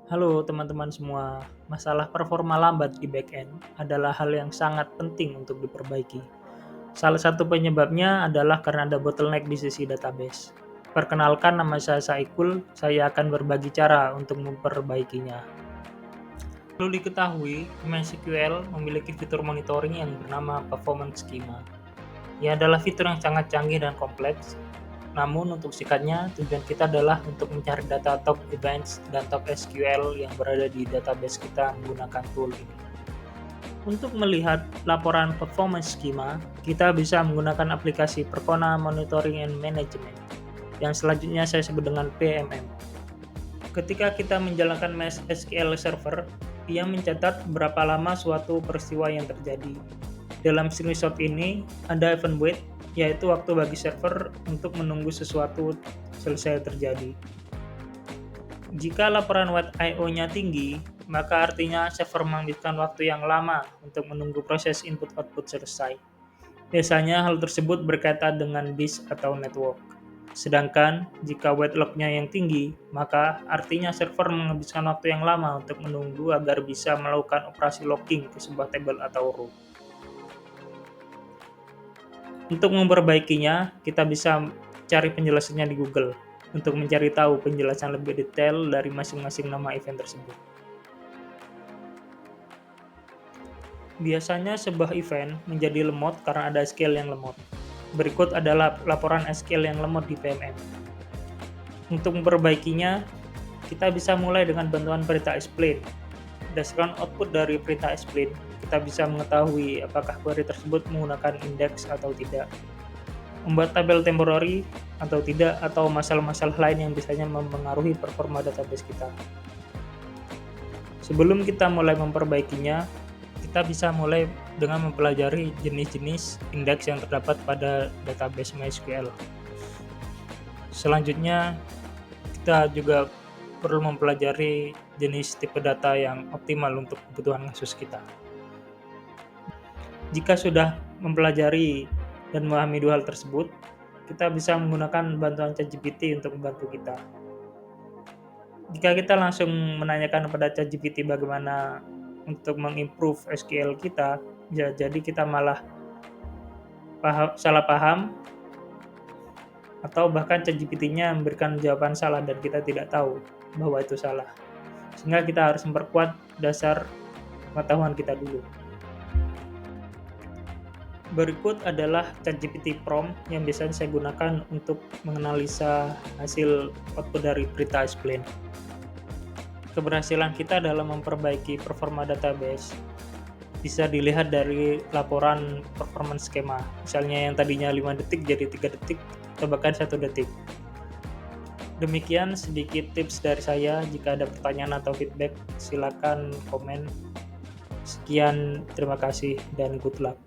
Halo teman-teman semua, masalah performa lambat di backend adalah hal yang sangat penting untuk diperbaiki. Salah satu penyebabnya adalah karena ada bottleneck di sisi database. Perkenalkan, nama saya Saikul, saya akan berbagi cara untuk memperbaikinya. Perlu diketahui, MySQL memiliki fitur monitoring yang bernama Performance Schema. Ia adalah fitur yang sangat canggih dan kompleks. Namun untuk singkatnya, tujuan kita adalah untuk mencari data top events dan top SQL yang berada di database kita menggunakan tool ini. Untuk melihat laporan performance schema, kita bisa menggunakan aplikasi Percona Monitoring and Management, yang selanjutnya saya sebut dengan PMM. Ketika kita menjalankan MySQL Server, ia mencatat berapa lama suatu peristiwa yang terjadi. Dalam screenshot ini, ada event wait, yaitu waktu bagi server untuk menunggu sesuatu selesai terjadi. Jika laporan wait I/O-nya tinggi, maka artinya server menghabiskan waktu yang lama untuk menunggu proses input-output selesai. Biasanya hal tersebut berkaitan dengan disk atau network. Sedangkan jika wait log-nya yang tinggi, maka artinya server menghabiskan waktu yang lama untuk menunggu agar bisa melakukan operasi logging ke sebuah tabel atau row. Untuk memperbaikinya, kita bisa cari penjelasannya di Google untuk mencari tahu penjelasan lebih detail dari masing-masing nama event tersebut. Biasanya sebuah event menjadi lemot karena ada SQL yang lemot. Berikut adalah laporan SQL yang lemot di PMM. Untuk memperbaikinya, kita bisa mulai dengan bantuan perintah explain. Berdasarkan output dari perintah explain, kita bisa mengetahui apakah query tersebut menggunakan index atau tidak, membuat tabel temporary atau tidak, atau masalah-masalah lain yang biasanya mempengaruhi performa database kita. Sebelum kita mulai memperbaikinya, kita bisa mulai dengan mempelajari jenis-jenis indeks yang terdapat pada database MySQL. Selanjutnya, kita juga perlu mempelajari jenis tipe data yang optimal untuk kebutuhan kasus kita. Jika sudah mempelajari dan memahami dua hal tersebut, kita bisa menggunakan bantuan ChatGPT untuk membantu kita. Jika kita langsung menanyakan kepada ChatGPT bagaimana untuk mengimprove SQL kita, ya jadi kita malah salah paham, atau bahkan ChatGPT-nya memberikan jawaban salah dan kita tidak tahu bahwa itu salah. Sehingga kita harus memperkuat dasar pengetahuan kita dulu. Berikut adalah ChatGPT prompt yang biasanya saya gunakan untuk menganalisa hasil output dari berita explain. Keberhasilan kita dalam memperbaiki performa database bisa dilihat dari laporan performance schema. Misalnya yang tadinya 5 detik jadi 3 detik atau bahkan 1 detik. Demikian sedikit tips dari saya. Jika ada pertanyaan atau feedback, silakan komen. Sekian, terima kasih dan good luck.